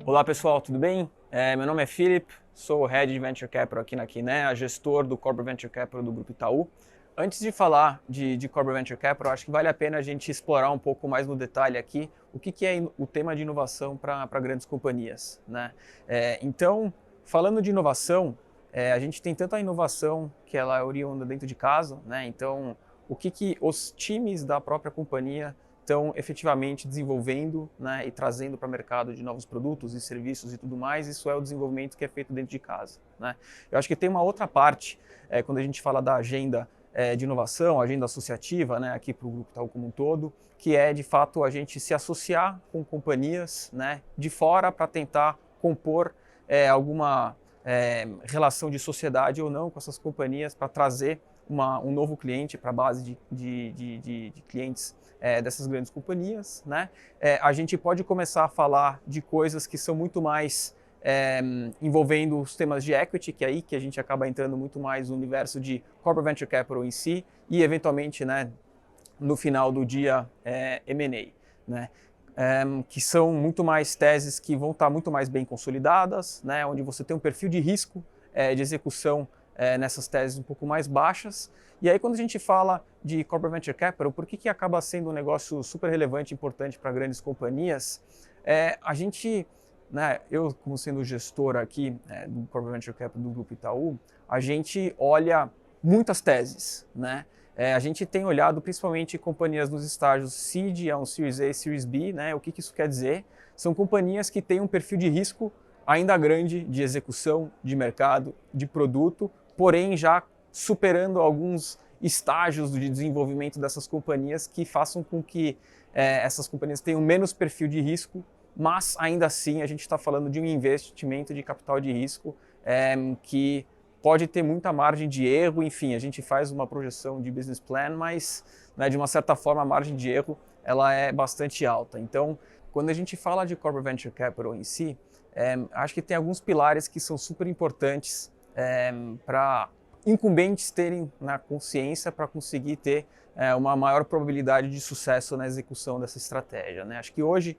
Olá pessoal, tudo bem? Meu nome é Philip, sou o Head de Venture Capital aqui na Kinea, gestor do Corporate Venture Capital do Grupo Itaú. Antes de falar de Corporate Venture Capital, acho que vale a pena a gente explorar um pouco mais no detalhe aqui o que é o tema de inovação para grandes companhias, né? Então, falando de inovação, a gente tem tanta inovação que ela é oriunda dentro de casa, né? Então, o que os times da própria companhia estão efetivamente desenvolvendo, né, e trazendo para o mercado de novos produtos e serviços e tudo mais, isso é o desenvolvimento que é feito dentro de casa, né? Eu acho que tem uma outra parte, quando a gente fala da agenda de inovação, agenda associativa, né, aqui para o Grupo Itaú como um todo, que é de fato a gente se associar com companhias, né, de fora para tentar compor alguma relação de sociedade ou não com essas companhias para trazer um novo cliente para a base de clientes dessas grandes companhias, né? A gente pode começar a falar de coisas que são muito mais envolvendo os temas de equity, que é aí que a gente acaba entrando muito mais no universo de corporate venture capital em si e eventualmente, né, no final do dia M&A, né? Que são muito mais teses que vão estar muito mais bem consolidadas, né? Onde você tem um perfil de risco de execução nessas teses um pouco mais baixas. E aí quando a gente fala de Corporate Venture Capital, por que acaba sendo um negócio super relevante e importante para grandes companhias? A gente, né, eu como sendo gestor aqui do Corporate Venture Capital do Grupo Itaú, a gente olha muitas teses, né? A gente tem olhado principalmente companhias nos estágios Seed, Series A e Series B, né? O que isso quer dizer? São companhias que têm um perfil de risco ainda grande de execução, de mercado, de produto, porém já superando alguns estágios de desenvolvimento dessas companhias que façam com que essas companhias tenham menos perfil de risco, mas ainda assim a gente está falando de um investimento de capital de risco que pode ter muita margem de erro, enfim, a gente faz uma projeção de business plan, mas né, de uma certa forma a margem de erro ela é bastante alta. Então, quando a gente fala de Corporate Venture Capital em si, acho que tem alguns pilares que são super importantes para incumbentes terem na consciência para conseguir ter uma maior probabilidade de sucesso na execução dessa estratégia, né? Acho que hoje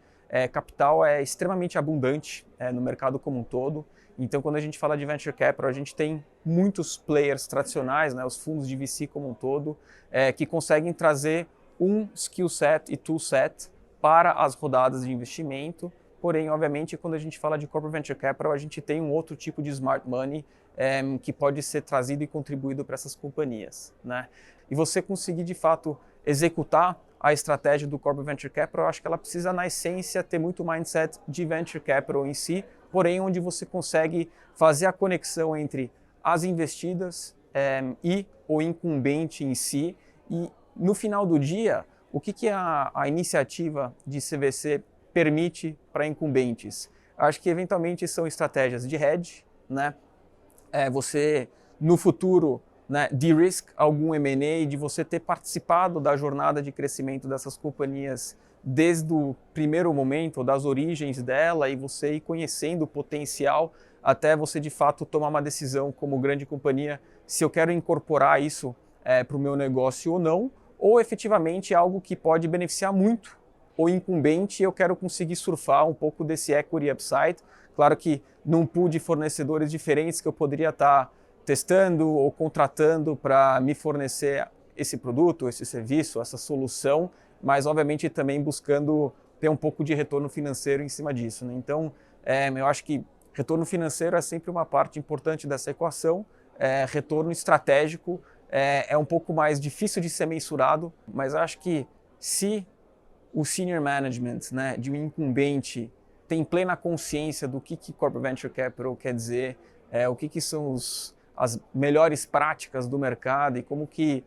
capital é extremamente abundante no mercado como um todo. Então, quando a gente fala de Venture Capital, a gente tem muitos players tradicionais, né, os fundos de VC como um todo, que conseguem trazer um skill set e tool set para as rodadas de investimento. Porém, obviamente, quando a gente fala de Corporate Venture Capital, a gente tem um outro tipo de smart money que pode ser trazido e contribuído para essas companhias, né? E você conseguir, de fato, executar a estratégia do Corporate Venture Capital, eu acho que ela precisa, na essência, ter muito mindset de Venture Capital em si, porém onde você consegue fazer a conexão entre as investidas e o incumbente em si. E no final do dia, o que a iniciativa de CVC permite para incumbentes? Acho que eventualmente são estratégias de hedge, né? Você no futuro, né, de-risk algum M&A, de você ter participado da jornada de crescimento dessas companhias desde o primeiro momento, das origens dela, e você ir conhecendo o potencial até você de fato tomar uma decisão como grande companhia, se eu quero incorporar isso para o meu negócio ou não, ou efetivamente algo que pode beneficiar muito o incumbente e eu quero conseguir surfar um pouco desse equity upside. Claro que num pool de fornecedores diferentes que eu poderia estar testando ou contratando para me fornecer esse produto, esse serviço, essa solução, mas obviamente também buscando ter um pouco de retorno financeiro em cima disso, né? Então, eu acho que retorno financeiro é sempre uma parte importante dessa equação. Retorno estratégico é um pouco mais difícil de ser mensurado, mas acho que se o senior management, né, de um incumbente tem plena consciência do que Corporate Venture Capital quer dizer, o que são as melhores práticas do mercado e como que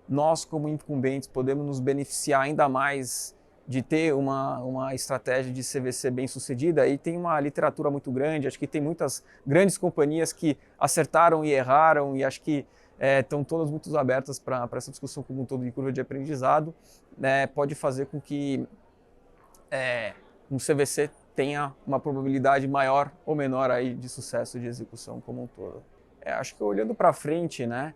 nós, como incumbentes, podemos nos beneficiar ainda mais de ter uma estratégia de CVC bem sucedida. Aí tem uma literatura muito grande, acho que tem muitas grandes companhias que acertaram e erraram e acho que estão todas muito abertas para essa discussão como um todo de curva de aprendizado. Pode fazer com que um CVC tenha uma probabilidade maior ou menor aí de sucesso de execução como um todo. Acho que olhando para frente, né?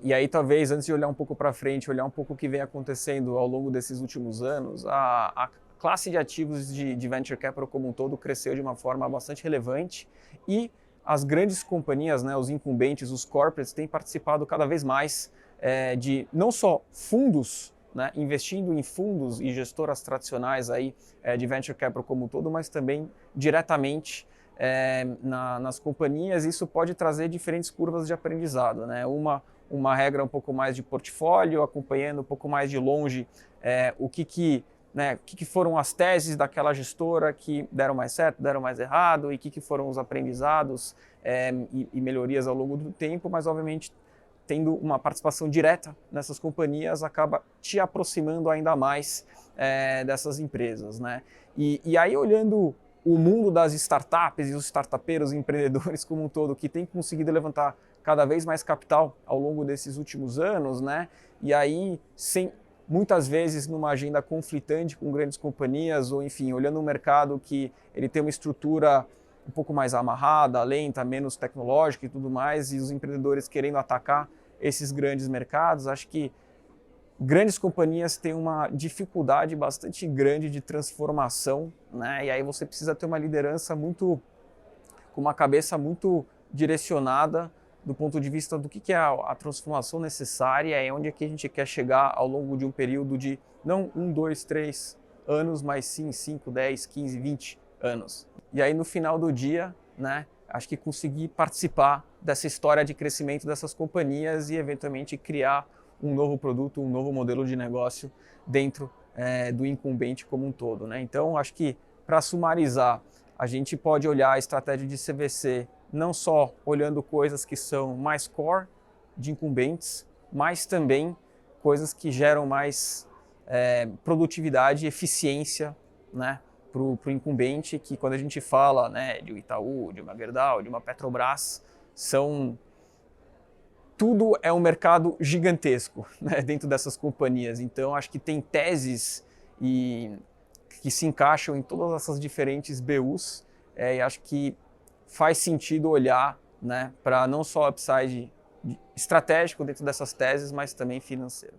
E aí talvez antes de olhar um pouco para frente, olhar um pouco o que vem acontecendo ao longo desses últimos anos, a classe de ativos de venture capital como um todo cresceu de uma forma bastante relevante e as grandes companhias, né, os incumbentes, os corporates, têm participado cada vez mais de não só fundos, né, investindo em fundos e gestoras tradicionais aí, de venture capital como um todo, mas também diretamente nas companhias. Isso pode trazer diferentes curvas de aprendizado, né? Uma regra um pouco mais de portfólio, acompanhando um pouco mais de longe o que foram as teses daquela gestora que deram mais certo, deram mais errado, e o que foram os aprendizados e melhorias ao longo do tempo, mas obviamente tendo uma participação direta nessas companhias acaba te aproximando ainda mais dessas empresas, né? E aí olhando o mundo das startups e os startupeiros e empreendedores como um todo, que tem conseguido levantar cada vez mais capital ao longo desses últimos anos, né? E aí, muitas vezes numa agenda conflitante com grandes companhias, ou enfim, olhando um mercado que ele tem uma estrutura um pouco mais amarrada, lenta, menos tecnológica e tudo mais, e os empreendedores querendo atacar esses grandes mercados, acho que grandes companhias têm uma dificuldade bastante grande de transformação, né? E aí você precisa ter uma liderança com uma cabeça muito direcionada do ponto de vista do que é a transformação necessária e onde é que a gente quer chegar ao longo de um período de não 1, 2, 3 anos, mas sim 5, 10, 15, 20 anos. E aí no final do dia, né, acho que conseguir participar dessa história de crescimento dessas companhias e eventualmente criar um novo produto, um novo modelo de negócio dentro do incumbente como um todo, né? Então, acho que para sumarizar, a gente pode olhar a estratégia de CVC não só olhando coisas que são mais core de incumbentes, mas também coisas que geram mais produtividade e eficiência, né, para o incumbente, que quando a gente fala, né, de um Itaú, de uma Gerdau, de uma Petrobras, tudo é um mercado gigantesco, né, dentro dessas companhias. Então, acho que tem teses que se encaixam em todas essas diferentes BUs, e acho que faz sentido olhar, né, para não só upside estratégico dentro dessas teses, mas também financeiro.